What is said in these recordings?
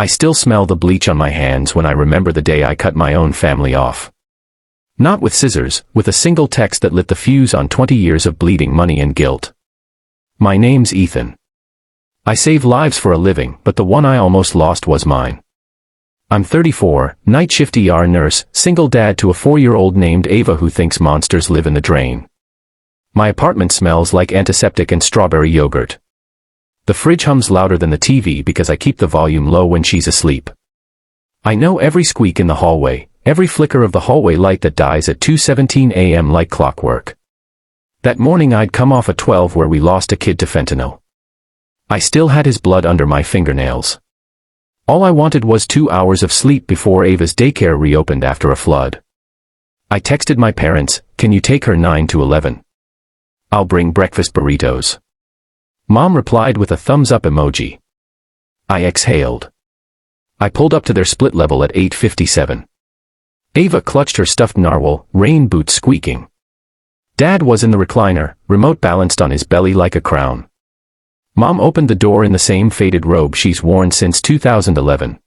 I still smell the bleach on my hands when I remember the day I cut my own family off. Not with scissors, with a single text that lit the fuse on 20 years of bleeding money and guilt. My name's Ethan. I save lives for a living, but the one I almost lost was mine. I'm 34, night shift ER nurse, single dad to a 4-year-old named Ava who thinks monsters live in the drain. My apartment smells like antiseptic and strawberry yogurt. The fridge hums louder than the TV because I keep the volume low when she's asleep. I know every squeak in the hallway, every flicker of the hallway light that dies at 2:17 a.m. like clockwork. That morning I'd come off a 12 where we lost a kid to fentanyl. I still had his blood under my fingernails. All I wanted was 2 hours of sleep before Ava's daycare reopened after a flood. I texted my parents, "Can you take her 9 to 11? I'll bring breakfast burritos." Mom replied with a thumbs up emoji. I exhaled. I pulled up to their split level at 8:57. Ava clutched her stuffed narwhal, rain boots squeaking. Dad was in the recliner, remote balanced on his belly like a crown. Mom opened the door in the same faded robe she's worn since 2011.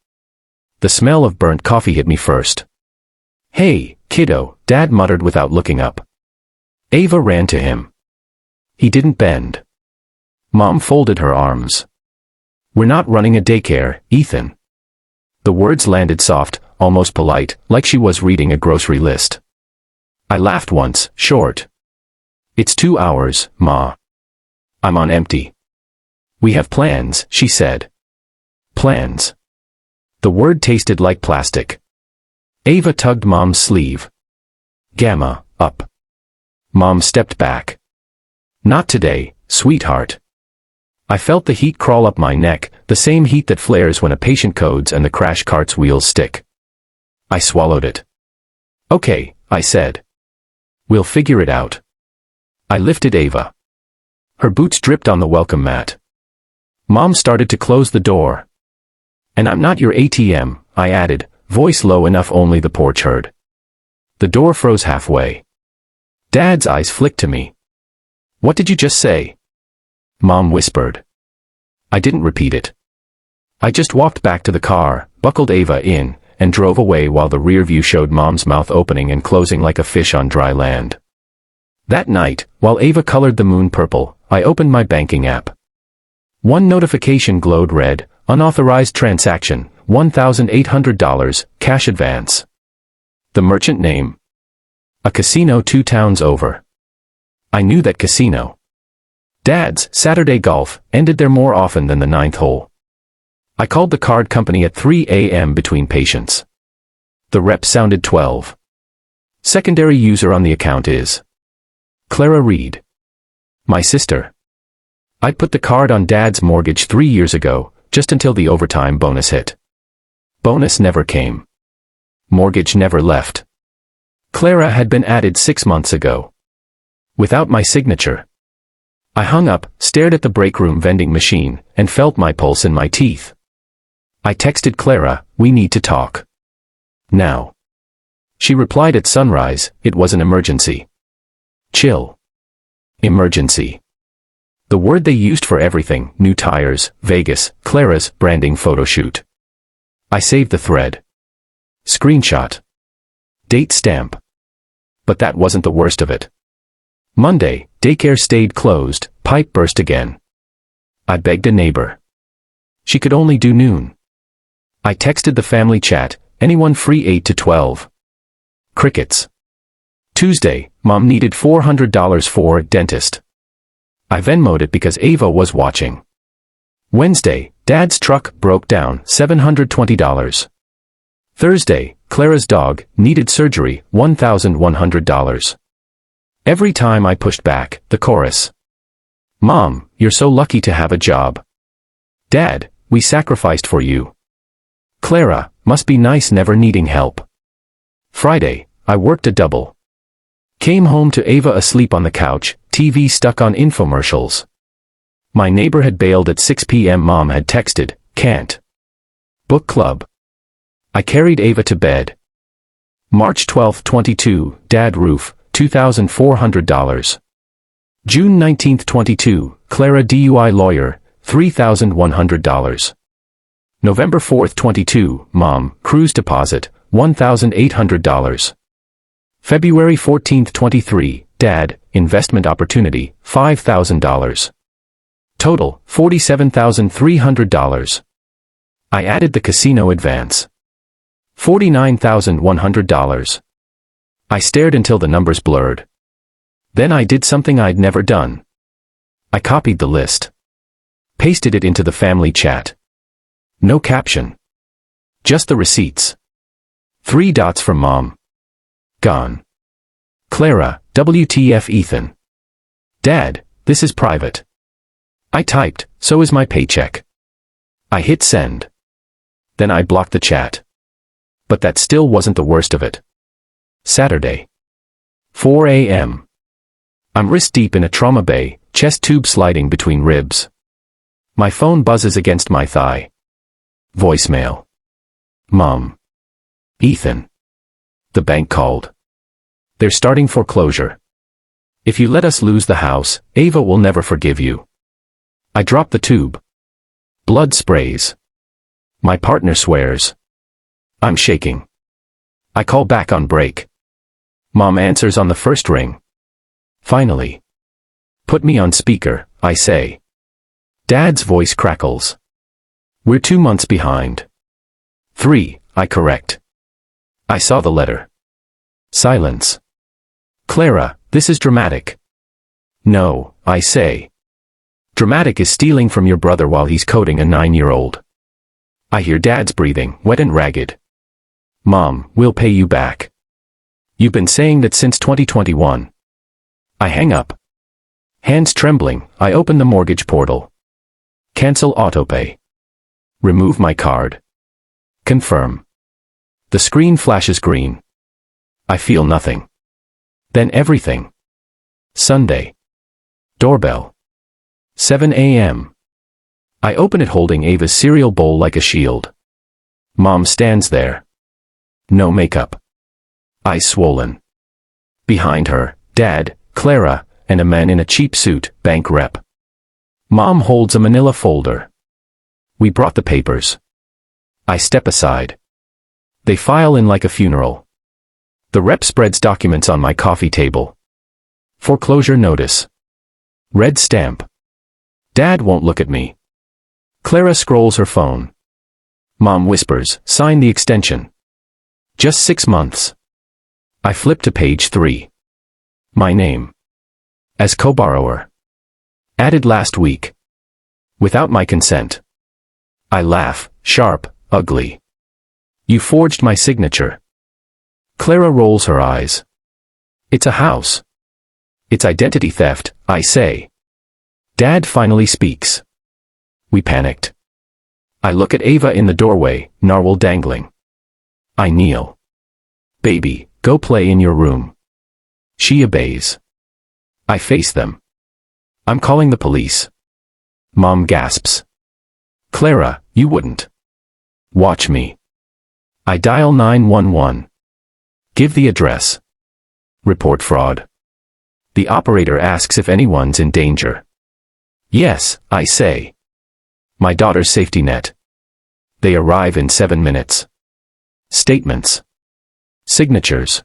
The smell of burnt coffee hit me first. "Hey, kiddo," Dad muttered without looking up. Ava ran to him. He didn't bend. Mom folded her arms. "We're not running a daycare, Ethan." The words landed soft, almost polite, like she was reading a grocery list. I laughed once, short. "It's 2 hours, Ma. I'm on empty." "We have plans," she said. Plans. The word tasted like plastic. Ava tugged Mom's sleeve. "Gamma, up." Mom stepped back. "Not today, sweetheart." I felt the heat crawl up my neck, the same heat that flares when a patient codes and the crash cart's wheels stick. I swallowed it. "Okay," I said. "We'll figure it out." I lifted Ava. Her boots dripped on the welcome mat. Mom started to close the door. "And I'm not your ATM," I added, voice low enough only the porch heard. The door froze halfway. Dad's eyes flicked to me. "What did you just say?" Mom whispered. I didn't repeat it. I just walked back to the car, buckled Ava in, and drove away while the rear view showed Mom's mouth opening and closing like a fish on dry land. That night, while Ava colored the moon purple, I opened my banking app. One notification glowed red, unauthorized transaction, $1,800, cash advance. The merchant name. A casino 2 towns over. I knew that casino. Dad's Saturday golf ended there more often than the 9th hole. I called the card company at 3 a.m. between patients. The rep sounded 12. Secondary user on the account is Clara Reed. My sister. I put the card on Dad's mortgage 3 years ago, just until the overtime bonus hit. Bonus never came. Mortgage never left. Clara had been added 6 months ago. Without my signature. I hung up, stared at the break room vending machine, and felt my pulse in my teeth. I texted Clara, "We need to talk. Now." She replied at sunrise, "It was an emergency." Chill. Emergency. The word they used for everything, new tires, Vegas, Clara's branding photo shoot. I saved the thread. Screenshot. Date stamp. But that wasn't the worst of it. Monday, daycare stayed closed, pipe burst again. I begged a neighbor. She could only do noon. I texted the family chat, "Anyone free 8 to 12? Crickets. Tuesday, Mom needed $400 for a dentist. I Venmo'd it because Ava was watching. Wednesday, Dad's truck broke down, $720. Thursday, Clara's dog needed surgery, $1,100. Every time I pushed back, the chorus. "Mom, you're so lucky to have a job. Dad, we sacrificed for you. Clara, must be nice never needing help." Friday, I worked a double. Came home to Ava asleep on the couch, TV stuck on infomercials. My neighbor had bailed at 6 p.m. Mom had texted, "Can't. Book club." I carried Ava to bed. March 12, 22, Dad roof, $2,400. June 19, 22, Clara DUI lawyer, $3,100. November 4th, 22, Mom, cruise deposit, $1,800. February 14th, 23, Dad, investment opportunity, $5,000. Total, $47,300. I added the casino advance. $49,100. I stared until the numbers blurred. Then I did something I'd never done. I copied the list. Pasted it into the family chat. No caption. Just the receipts. 3 dots from Mom. Gone. Clara, WTF Ethan. Dad, this is private. I typed, so is my paycheck. I hit send. Then I blocked the chat. But that still wasn't the worst of it. Saturday. 4 a.m. I'm wrist deep in a trauma bay, chest tube sliding between ribs. My phone buzzes against my thigh. Voicemail. Mom. Ethan. The bank called. They're starting foreclosure. If you let us lose the house, Ava will never forgive you. I drop the tube. Blood sprays. My partner swears. I'm shaking. I call back on break. Mom answers on the first ring. Finally. Put me on speaker, I say. Dad's voice crackles. We're 2 months behind. 3, I correct. I saw the letter. Silence. Clara, this is dramatic. No, I say. Dramatic is stealing from your brother while he's coding a 9-year-old. I hear Dad's breathing, wet and ragged. Mom, we'll pay you back. You've been saying that since 2021. I hang up. Hands trembling, I open the mortgage portal. Cancel autopay. Remove my card. Confirm. The screen flashes green. I feel nothing. Then everything. Sunday. Doorbell. 7 a.m. I open it holding Ava's cereal bowl like a shield. Mom stands there. No makeup. Eyes swollen. Behind her, Dad, Clara, and a man in a cheap suit, bank rep. Mom holds a manila folder. We brought the papers. I step aside. They file in like a funeral. The rep spreads documents on my coffee table. Foreclosure notice. Red stamp. Dad won't look at me. Clara scrolls her phone. Mom whispers, sign the extension. Just 6 months. I flip to page 3. My name. As co-borrower. Added last week. Without my consent. I laugh, sharp, ugly. You forged my signature. Clara rolls her eyes. It's a house. It's identity theft, I say. Dad finally speaks. We panicked. I look at Ava in the doorway, narwhal dangling. I kneel. Baby, go play in your room. She obeys. I face them. I'm calling the police. Mom gasps. Clara, you wouldn't. Watch me. I dial 911. Give the address. Report fraud. The operator asks if anyone's in danger. Yes, I say. My daughter's safety net. They arrive in 7 minutes. Statements. Signatures.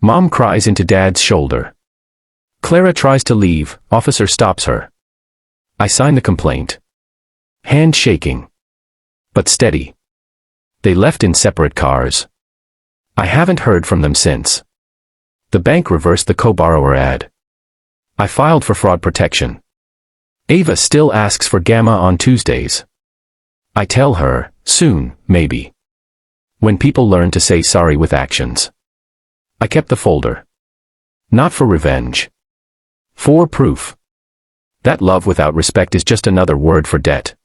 Mom cries into Dad's shoulder. Clara tries to leave, officer stops her. I sign the complaint. Hand shaking. But steady. They left in separate cars. I haven't heard from them since. The bank reversed the co-borrower ad. I filed for fraud protection. Ava still asks for Gamma on Tuesdays. I tell her, soon, maybe. When people learn to say sorry with actions. I kept the folder. Not for revenge. For proof. That love without respect is just another word for debt.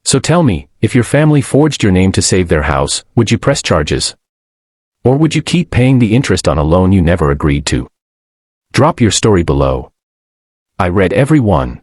So tell me, if your family forged your name to save their house, would you press charges? Or would you keep paying the interest on a loan you never agreed to? Drop your story below. I read every one.